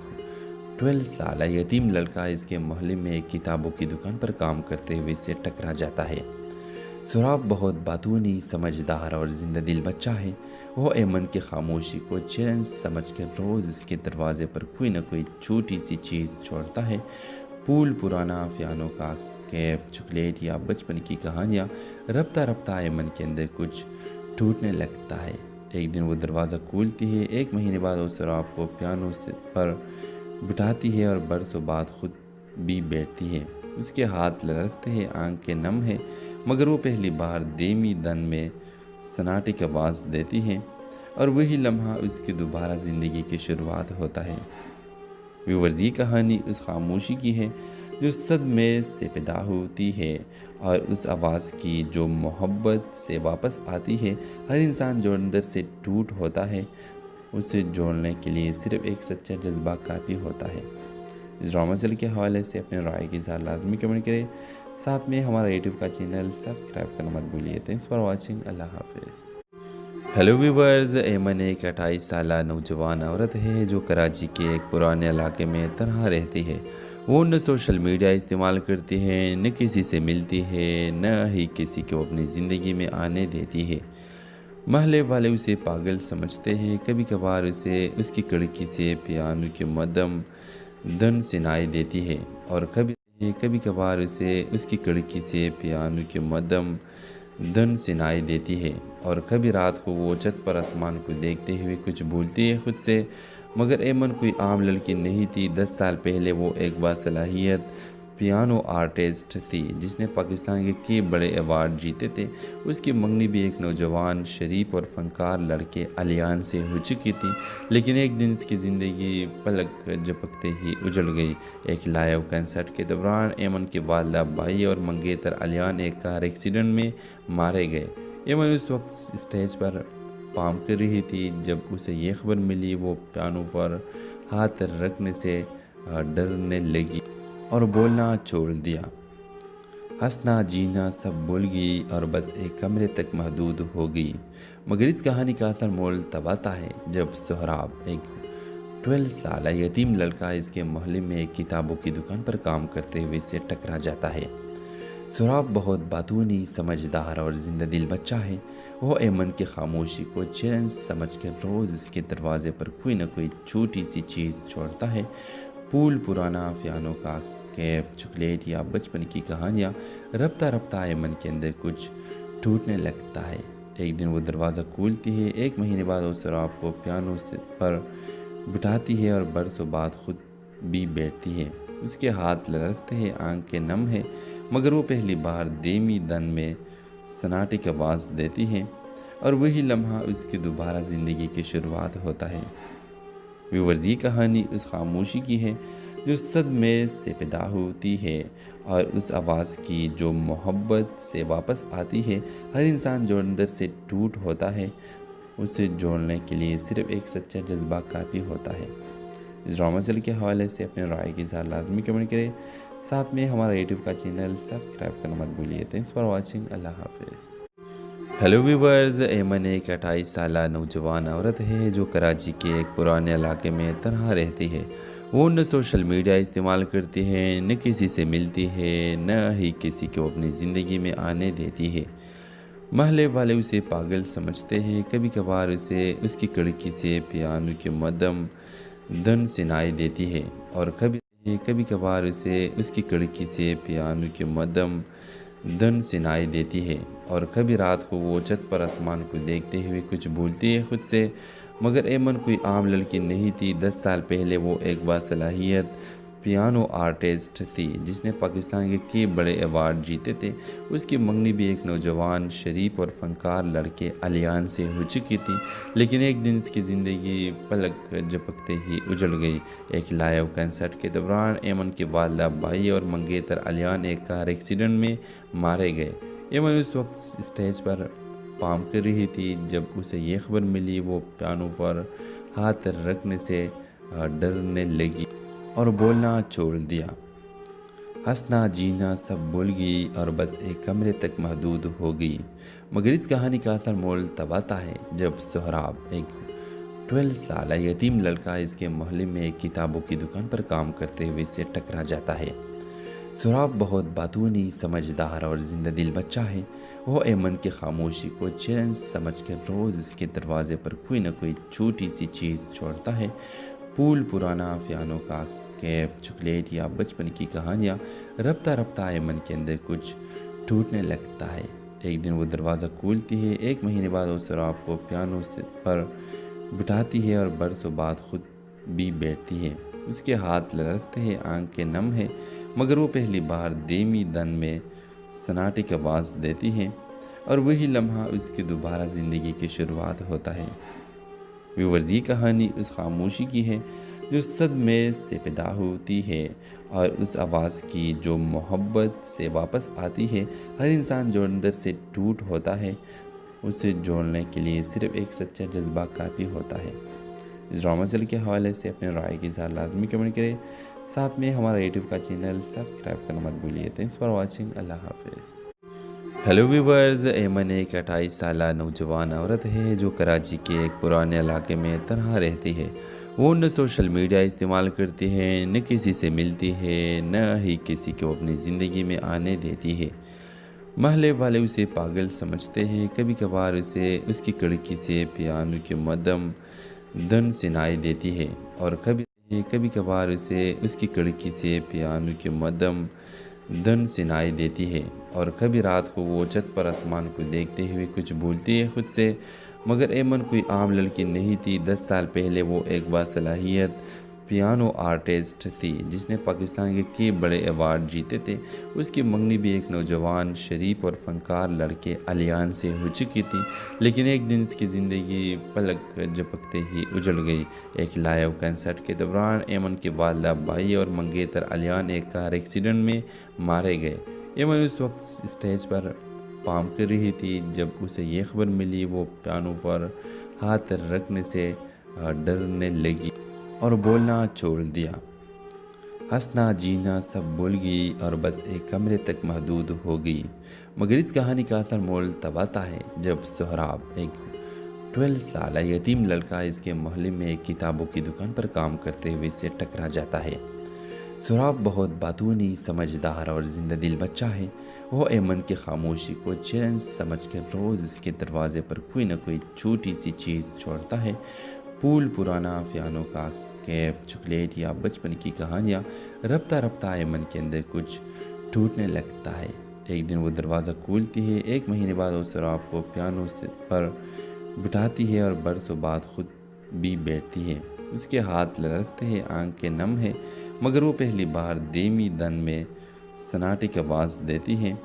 S5: 12 साल यतीम लड़का, इसके मोहल्ले में एक किताबों की दुकान पर काम करते हुए इससे टकरा जाता है। सोहराब बहुत बातूनी, समझदार और जिंदा दिल बच्चा है। वो एमन की खामोशी को चैलेंज समझकर रोज़ इसके दरवाजे पर कोई ना कोई छोटी सी चीज़ छोड़ता है। फूल, पुराना पियानो का कैप, चॉकलेट या बचपन की कहानियाँ। रफ्ता रफ्ता एमन के अंदर कुछ टूटने लगता है। एक दिन वो दरवाज़ा खोलती है। 1 महीने बाद वो सोहराब को पियानो पर बिठाती है और बरसों बाद खुद भी बैठती है। उसके हाथ लरसते हैं, आंखें नम है, मगर वो पहली बार धीमी धन में सन्नाटे की आवाज़ देती है और वही लम्हा उसकी दोबारा ज़िंदगी की शुरुआत होता है। व्यूअर्स, ये कहानी उस खामोशी की है जो सदमे से पैदा होती है और उस आवाज़ की जो मोहब्बत से वापस आती है। हर इंसान जो अंदर से टूट होता है, उसे जोड़ने के लिए सिर्फ एक सच्चा जज्बा काफ़ी होता है। इस ड्रामा सीरियल के हवाले से अपने राय के साथ लाजमी कमेंट करें। साथ में हमारा यूट्यूब का चैनल सब्सक्राइब करना मत भूलिए। Thanks for watching. अल्लाह हाफिज़। हेलो व्यूवर्स, एमन एक 28 साल नौजवान औरत है जो कराची के एक पुराने इलाके में तनहा रहती है। वो न सोशल मीडिया इस्तेमाल करती है, न किसी से मिलती है, न ही किसी को अपनी ज़िंदगी में आने देती है। महल्ले वाले उसे पागल समझते हैं। कभी कभार उसे उसकी खिड़की से पियानो की मध्यम धुन सुनाई देती है और कभी कभार उसे उसकी खिड़की से पियानो की मध्यम धुन सुनाई देती है और कभी रात को वो छत पर आसमान को देखते हुए कुछ भूलती है खुद से। मगर एमन कोई आम लड़की नहीं थी। 10 साल पहले वो एक बासलाहियत पियानो आर्टिस्ट थी जिसने पाकिस्तान के कई बड़े अवार्ड जीते थे। उसकी मंगनी भी एक नौजवान शरीफ और फनकार लड़के अलियान से हो चुकी थी, लेकिन एक दिन इसकी ज़िंदगी पलक झपकते ही उजड़ गई। एक लाइव कंसर्ट के दौरान एमन के वालिदा भाई और मंगेतर अलियान एक कार एक्सीडेंट में मारे गए। एमन उस वक्त स्टेज पर परफॉर्म कर रही थी जब उसे ये खबर मिली। वो पियानो पर हाथ रखने से डरने लगी और बोलना छोड़ दिया। हंसना जीना सब भूल गई और बस एक कमरे तक महदूद हो गई। मगर इस कहानी का असल मोल तब आता है जब सोहराब, एक 12 साल यतीम लड़का, इसके मोहल्ले में एक किताबों की दुकान पर काम करते हुए इससे टकरा जाता है। सोहराब बहुत बातूनी, समझदार और जिंदा दिल बच्चा है। वो एमन की खामोशी को चैलेंज समझकर रोज़ इसके दरवाजे पर कोई ना कोई छोटी सी चीज़ छोड़ता है। फूल, पुराना पियानो का कैप, चॉकलेट या बचपन की कहानियाँ। रफ्ता रफ्ता एमन के अंदर कुछ टूटने लगता है। एक दिन वो दरवाज़ा खोलती है। 1 महीने बाद वो सोहराब को पियानो पर बिठाती है और बरसों बाद खुद भी बैठती है। उसके हाथ लरसते हैं, आंखें नम है, मगर वो पहली बार धीमी धन में सन्नाटे की आवाज़ देती है और वही लम्हा उसकी दोबारा ज़िंदगी की शुरुआत होता है। व्यूअर्स, ये कहानी उस खामोशी की है जो सदमे से पैदा होती है और उस आवाज़ की जो मोहब्बत से वापस आती है। हर इंसान जो अंदर से टूट होता है, उसे जोड़ने के लिए सिर्फ एक सच्चा जज्बा काफ़ी होता है। इस ड्रामा सीरियल के हवाले से अपने राय के साथ लाजमी कमेंट करें। साथ में हमारा यूट्यूब का चैनल सब्सक्राइब करना मत भूलिए। Thanks for watching. अल्लाह हाफिज़। हेलो व्यूवर्स, एमन एक 28 साल नौजवान औरत है जो कराची के एक पुराने इलाके में तनहा रहती है। वो न सोशल मीडिया इस्तेमाल करती है, न किसी से मिलती है, न ही किसी को अपनी ज़िंदगी में आने देती है। महल्ले वाले उसे पागल समझते हैं। कभी कभार उसे उसकी खिड़की से पियानो की मध्यम धुन सुनाई देती है और कभी कभार उसे उसकी खिड़की से पियानो की मध्यम धुन सुनाई देती है और कभी रात को वो छत पर आसमान को देखते हुए कुछ बोलती है खुद से, मगर एमन कोई आम लड़की नहीं थी। 10 साल पहले वो एक बासलाहियत पियानो आर्टिस्ट थी जिसने पाकिस्तान के कई बड़े अवार्ड जीते थे। उसकी मंगनी भी एक नौजवान शरीफ और फनकार लड़के अलियान से हो चुकी थी, लेकिन एक दिन इसकी ज़िंदगी पलक झपकते ही उजड़ गई। एक लाइव कंसर्ट के दौरान एमन के वालिदा भाई और मंगेतर अलियान एक कार एक्सीडेंट में मारे गए। एमन उस वक्त स्टेज पर परफॉर्म कर रही थी जब उसे ये खबर मिली। वो पियानो पर हाथ रखने से डरने लगी और बोलना छोड़ दिया। हंसना जीना सब भूल गई और बस एक कमरे तक महदूद हो गई। मगर इस कहानी का असल मोल तब आता है जब सोहराब, एक 12 साल यतीम लड़का, इसके मोहल्ले में एक किताबों की दुकान पर काम करते हुए इससे टकरा जाता है। सोहराब बहुत बातूनी, समझदार और जिंदा दिल बच्चा है। वो एमन की खामोशी को चैलेंज समझकर रोज़ इसके दरवाजे पर कोई ना कोई छोटी सी चीज़ छोड़ता है। फूल, पुराना पियानो का कैप, चॉकलेट या बचपन की कहानियाँ। रफ्ता रफ्ता एमन के अंदर कुछ टूटने लगता है। एक दिन वो दरवाज़ा खोलती है। 1 महीने बाद वो सोहराब को पियानो पर बिठाती है और बरसों बाद खुद भी बैठती है। उसके हाथ लरसते हैं, आंखें नम है, मगर वो पहली बार धीमी धन में सन्नाटे की आवाज़ देती है और वही लम्हा उसकी दोबारा ज़िंदगी की शुरुआत होता है। व्यूअर्स, ये कहानी उस खामोशी की है जो सदमे से पैदा होती है और उस आवाज़ की जो मोहब्बत से वापस आती है। हर इंसान जो अंदर से टूट होता है, उसे जोड़ने के लिए सिर्फ एक सच्चा जज्बा काफ़ी होता है। इस ड्रामा सीरियल के हवाले से अपने राय के साथ लाजमी कमेंट करें। साथ में हमारा यूट्यूब का चैनल सब्सक्राइब करना मत भूलिए। Thanks for watching. अल्लाह हाफिज़। हेलो व्यूवर्स, एमन एक 28 साल नौजवान औरत है जो कराची के एक पुराने इलाके में तनहा रहती है। वो न सोशल मीडिया इस्तेमाल करती है, न किसी से मिलती है, न ही किसी को अपनी ज़िंदगी में आने देती है। महल्ले वाले उसे पागल समझते हैं। कभी कभार उसे उसकी कड़की से पियानो की मदम धुन सुनाई देती है और कभी कभार उसे उसकी कड़की से पियानो की मदम धुन सुनाई देती है और कभी रात को वो छत पर आसमान को देखते हुए कुछ बोलती है खुद से, मगर एमन कोई आम लड़की नहीं थी। 10 साल पहले वो एक बासलाहियत पियानो आर्टिस्ट थी जिसने पाकिस्तान के कई बड़े अवार्ड जीते थे। उसकी मंगनी भी एक नौजवान शरीफ और फनकार लड़के अलियान से हो चुकी थी, लेकिन एक दिन इसकी ज़िंदगी पलक झपकते ही उजड़ गई। एक लाइव कंसर्ट के दौरान एमन के वालिदा भाई और मंगेतर अलियान एक कार एक्सीडेंट में मारे गए। एमन उस वक्त स्टेज पर परफॉर्म कर रही थी जब उसे ये खबर मिली। वो पियानो पर हाथ रखने से डरने लगी और बोलना छोड़ दिया। हंसना जीना सब भूल गई और बस एक कमरे तक महदूद हो गई। मगर इस कहानी का असल मोल तब आता है जब सोहराब, एक 12 साल यतीम लड़का, इसके मोहल्ले में एक किताबों की दुकान पर काम करते हुए इससे टकरा जाता है। सोहराब बहुत बातूनी, समझदार और जिंदा दिल बच्चा है। वो एमन की खामोशी को चैलेंज समझकर रोज़ इसके दरवाजे पर कोई ना कोई छोटी सी चीज़ छोड़ता है। फूल, पुराना पियानो का कैप, चॉकलेट या बचपन की कहानियाँ। रफ्ता रफ्ता एमन के अंदर कुछ टूटने लगता है। एक दिन वो दरवाज़ा खोलती है। 1 महीने बाद वो सोहराब को पियानो पर बिठाती है और बरसों बाद खुद भी बैठती है। उसके हाथ लरसते हैं, आंखें नम है, मगर वो पहली बार धीमी धन में सन्नाटे की आवाज़ देती है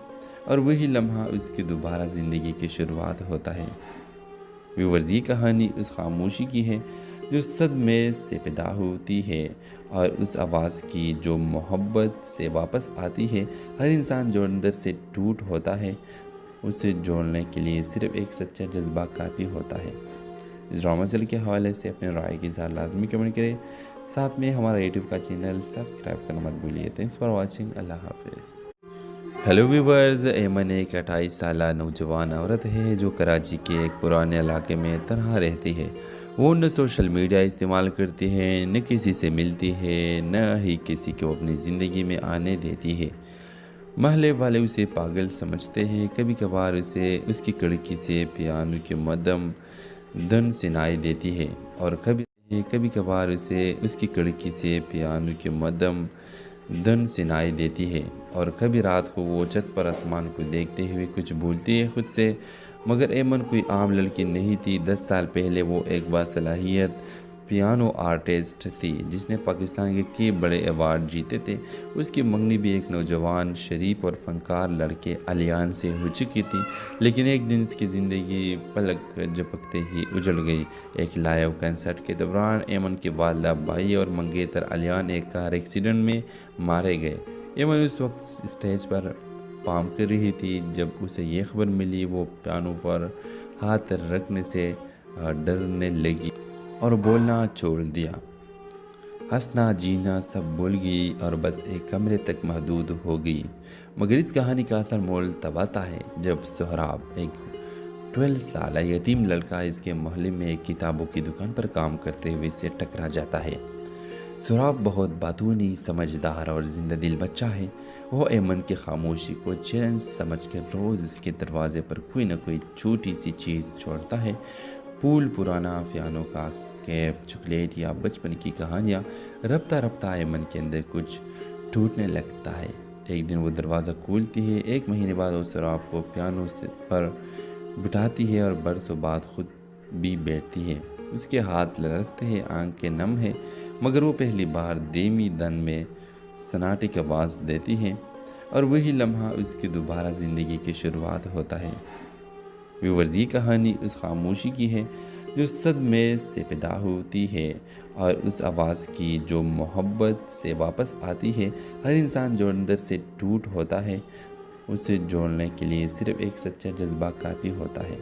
S5: और वही लम्हा उसकी दोबारा ज़िंदगी की शुरुआत होता है। व्यूअर्स, ये कहानी उस खामोशी की है जो सदमे से पैदा होती है और उस आवाज़ की जो मोहब्बत से वापस आती है। हर इंसान जो अंदर से टूट होता है, उसे जोड़ने के लिए सिर्फ एक सच्चा जज्बा काफ़ी होता है। इस ड्रामा सीरियल के हवाले से अपने राय के साथ लाजमी कमेंट करें। साथ में हमारा यूट्यूब का चैनल सब्सक्राइब करना मत भूलिए। Thanks for watching. अल्लाह हाफिज़। हेलो व्यूवर्स, एमन एक 28 साल नौजवान औरत है जो कराची के एक पुराने इलाके में तनहा रहती है। वो न सोशल मीडिया इस्तेमाल करती है, न किसी से मिलती है, न ही किसी को अपनी ज़िंदगी में आने देती है। महल्ले वाले उसे पागल समझते हैं। कभी कभार उसे उसकी कड़की से पियानो की मदम धुन सुनाई देती है और कभी कभार उसे उसकी कड़की से पियानो की मदम धुन सुनाई देती है और कभी रात को वो छत पर आसमान को देखते हुए कुछ भूलती है खुद से। मगर एमन कोई आम लड़की नहीं थी। 10 साल पहले वो एक बासलाहियत पियानो आर्टिस्ट थी जिसने पाकिस्तान के कई बड़े अवार्ड जीते थे। उसकी मंगनी भी एक नौजवान शरीफ और फनकार लड़के अलियान से हो चुकी थी, लेकिन एक दिन इसकी ज़िंदगी पलक झपकते ही उजड़ गई। एक लाइव कंसर्ट के दौरान एमन के वालिदा भाई और मंगेतर अलियान एक कार एक्सीडेंट में मारे गए। एमन उस वक्त स्टेज पर परफॉर्म कर रही थी जब उसे ये खबर मिली। वो पियानो पर हाथ रखने से डरने लगी और बोलना छोड़ दिया। हंसना जीना सब भूल गई और बस एक कमरे तक महदूद हो गई। मगर इस कहानी का असल मोल तब आता है जब सोहराब, एक 12 साल यतीम लड़का, इसके मोहल्ले में एक किताबों की दुकान पर काम करते हुए इससे टकरा जाता है। सोहराब बहुत बातूनी, समझदार और जिंदा दिल बच्चा है। वो एमन की खामोशी को चैलेंज समझकर रोज़ इसके दरवाजे पर कोई ना कोई छोटी सी चीज़ छोड़ता है। फूल, पुराना पियानो का कैप, चॉकलेट या बचपन की कहानियाँ। रफ्ता रफ्ता एमन के अंदर कुछ टूटने लगता है। एक दिन वो दरवाज़ा खोलती है। 1 महीने बाद वो सोहराब को पियानो पर बिठाती है और बरसों बाद खुद भी बैठती है। उसके हाथ लरसते हैं, आंखें नम है, मगर वो पहली बार धीमी धन में सन्नाटे की आवाज़ देती है और वही लम्हा उसकी दोबारा ज़िंदगी की शुरुआत होता है। व्यूअर्स, ये कहानी उस खामोशी की है जो सदमे से पैदा होती है और उस आवाज़ की जो मोहब्बत से वापस आती है। हर इंसान जो अंदर से टूट होता है, उसे जोड़ने के लिए सिर्फ एक सच्चा जज्बा काफ़ी होता है।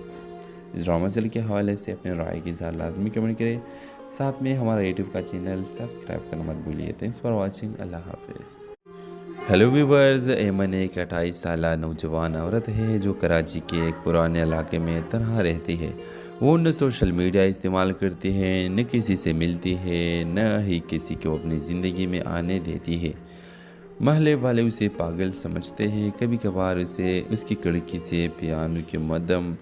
S5: इस ड्रामा सीरियल के हवाले से अपने राय के साथ लाजमी कमेंट करें। साथ में हमारा यूट्यूब का चैनल सब्सक्राइब करना मत भूलिए। Thanks for watching. अल्लाह हाफिज़। हेलो व्यूवर्स, एमन एक 28 साल नौजवान औरत है जो कराची के एक पुराने इलाके में तनहा रहती है। वो न सोशल मीडिया इस्तेमाल करती है, न किसी से मिलती है, न ही किसी को अपनी ज़िंदगी में आने देती है। महल्ले वाले उसे पागल समझते हैं। कभी कभार उसे उसकी खिड़की से पियानो की मध्यम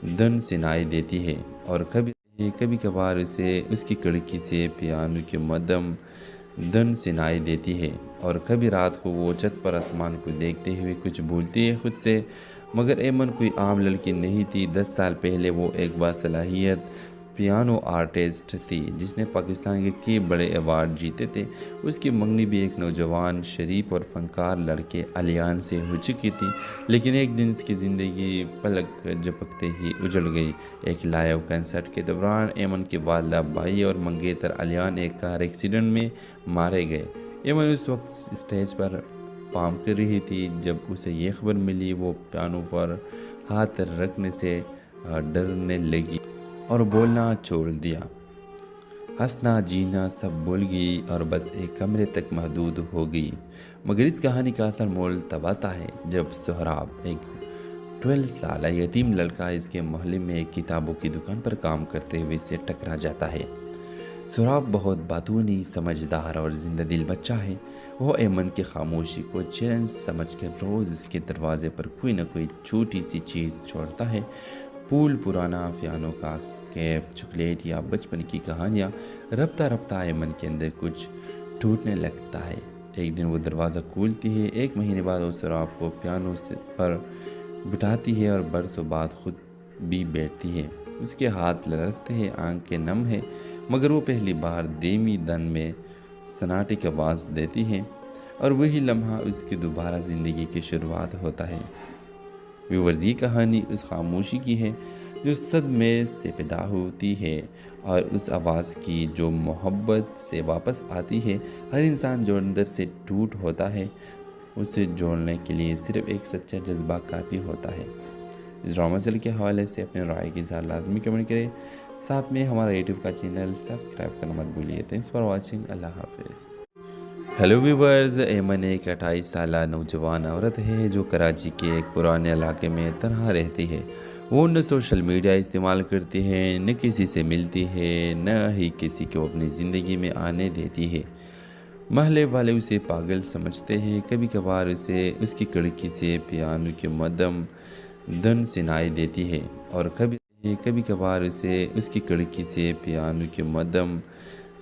S5: धुन सुनाई देती है और कभी कभार उसे उसकी खिड़की से पियानो की मध्यम धुन सुनाई देती है और कभी रात को वो छत पर आसमान को देखते हुए कुछ भूलती है खुद से। मगर एमन कोई आम लड़की नहीं थी। 10 साल पहले वो एक बासलाहियत पियानो आर्टिस्ट थी जिसने पाकिस्तान के कई बड़े अवार्ड जीते थे। उसकी मंगनी भी एक नौजवान शरीफ और फनकार लड़के अलियान से हो चुकी थी, लेकिन एक दिन इसकी ज़िंदगी पलक झपकते ही उजड़ गई। एक लाइव कंसर्ट के दौरान एमन के वालिदा भाई और मंगेतर अलियान एक कार एक्सीडेंट में मारे गए। एमन उस वक्त स्टेज पर परफॉर्म कर रही थी जब उसे ये खबर मिली। वो पियानो पर हाथ रखने से डरने लगी और बोलना छोड़ दिया। हंसना जीना सब भूल गई और बस एक कमरे तक महदूद हो गई। मगर इस कहानी का असल मोल तब आता है जब सोहराब, एक 12 साल यतीम लड़का, इसके मोहल्ले में एक किताबों की दुकान पर काम करते हुए इससे टकरा जाता है। सोहराब बहुत बातूनी, समझदार और जिंदा दिल बच्चा है। वो एमन की खामोशी को चैलेंज समझकर रोज़ इसके दरवाजे पर कोई ना कोई छोटी सी चीज़ छोड़ता है। फूल, पुराना पियानो का कैप, चॉकलेट या बचपन की कहानियाँ। रफ्ता रफ्ता एमन के अंदर कुछ टूटने लगता है। एक दिन वो दरवाज़ा खोलती है। 1 महीने बाद वो सोहराब को पियानो पर बिठाती है और बरसों बाद खुद भी बैठती है। उसके हाथ लरसते हैं, आंखें नम है, मगर वो पहली बार धीमी धन में सन्नाटे की आवाज़ देती है और वही लम्हा उसकी दोबारा ज़िंदगी की शुरुआत होता है। व्यूअर्स, ये कहानी उस खामोशी की है जो सदमे से पैदा होती है और उस आवाज़ की जो मोहब्बत से वापस आती है। हर इंसान जो अंदर से टूट होता है, उसे जोड़ने के लिए सिर्फ एक सच्चा जज्बा काफ़ी होता है। इस ड्रामा सीरियल के हवाले से अपने राय के साथ लाजमी कमेंट करें। साथ में हमारा यूट्यूब का चैनल सब्सक्राइब करना मत भूलिए। Thanks for watching. अल्लाह हाफिज़। हेलो व्यूवर्स, एमन एक 28 साल नौजवान औरत है जो कराची के एक पुराने इलाके में तनहा रहती है। वो न सोशल मीडिया इस्तेमाल करती है, न किसी से मिलती है, न ही किसी को अपनी ज़िंदगी में आने देती है। महल्ले वाले उसे पागल समझते हैं। कभी कभार उसे उसकी खिड़की से पियानो की मध्यम धुन सुनाई देती है और कभी कभार उसे उसकी खिड़की से पियानो की मध्यम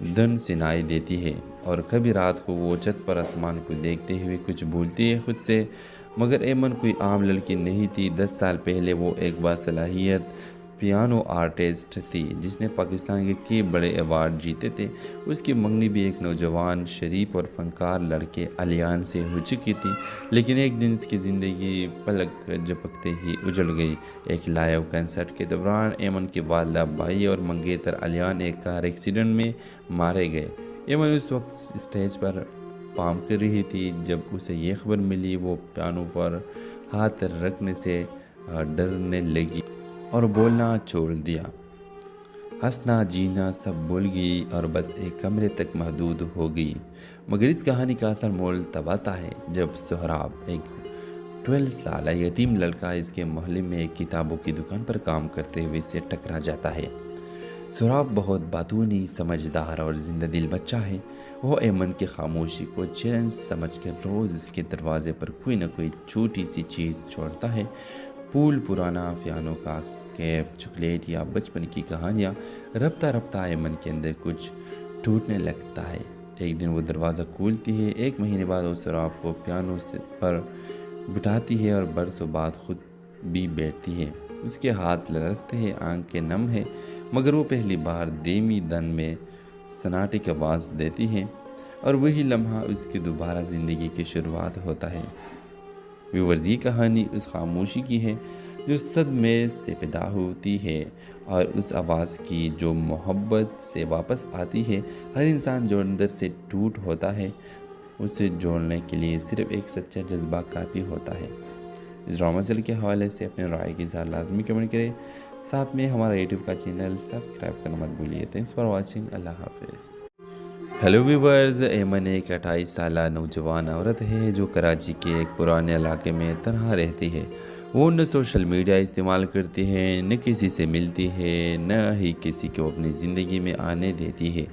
S5: धुन सुनाई देती है और कभी रात को वो छत पर आसमान को देखते हुए कुछ भूलती है खुद से। मगर एमन कोई आम लड़की नहीं थी। 10 साल पहले वो एक बासलाहियत पियानो आर्टिस्ट थी जिसने पाकिस्तान के कई बड़े अवार्ड जीते थे। उसकी मंगनी भी एक नौजवान शरीफ और फनकार लड़के अलियान से हो चुकी थी, लेकिन एक दिन इसकी ज़िंदगी पलक झपकते ही उजड़ गई। एक लाइव कंसर्ट के दौरान एमन के वालिदा भाई और मंगेतर अलियान एक कार एक्सीडेंट में मारे गए। एमन उस वक्त स्टेज पर परफॉर्म कर रही थी जब उसे ये खबर मिली। वो पियानो पर हाथ रखने से डरने लगी और बोलना छोड़ दिया। हंसना जीना सब भूल गई और बस एक कमरे तक महदूद हो गई। मगर इस कहानी का असल मोल तब आता है जब सोहराब, एक 12 साल यतीम लड़का, इसके मोहल्ले में एक किताबों की दुकान पर काम करते हुए इससे टकरा जाता है। सोहराब बहुत बातूनी, समझदार और जिंदा दिल बच्चा है। वो एमन की खामोशी को चैलेंज समझकर रोज़ इसके दरवाजे पर कोई ना कोई छोटी सी चीज़ छोड़ता है। फूल, पुराना पियानो का कैप, चॉकलेट या बचपन की कहानियाँ। रफ्ता रफ्ता एमन के अंदर कुछ टूटने लगता है। एक दिन वो दरवाज़ा खोलती है। 1 महीने बाद वो सोहराब को पियानो से पर बिठाती है और बरसों बाद खुद भी बैठती है। उसके हाथ लरसते हैं, आंखें नम है, मगर वो पहली बार धीमी धन में सन्नाटे की आवाज़ देती है और वही लम्हा उसकी दोबारा ज़िंदगी की शुरुआत होता है। व्यूअर्स, ये कहानी उस खामोशी की है जो सदमे से पैदा होती है और उस आवाज़ की जो मोहब्बत से वापस आती है। हर इंसान जो अंदर से टूट होता है, उसे जोड़ने के लिए सिर्फ एक सच्चा जज्बा काफ़ी होता है। इस ड्रामा सीरियल के हवाले से अपने राय के साथ लाजमी कमेंट करें। साथ में हमारा यूट्यूब का चैनल सब्सक्राइब करना मत भूलिए। Thanks for watching. अल्लाह हाफिज़। हेलो व्यूवर्स, एमन एक 28 साल नौजवान औरत है जो कराची के एक पुराने इलाके में तनहा रहती है। वो न सोशल मीडिया इस्तेमाल करती है, न किसी से मिलती है, न ही किसी को अपनी ज़िंदगी में आने देती है।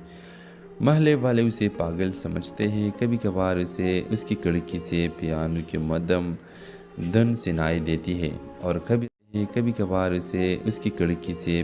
S5: महल्ले वाले उसे पागल समझते हैं। कभी कभार उसे उसकी खिड़की से पियानो की मध्यम धुन सुनाई देती है और कभी कभार उसे उसकी खिड़की से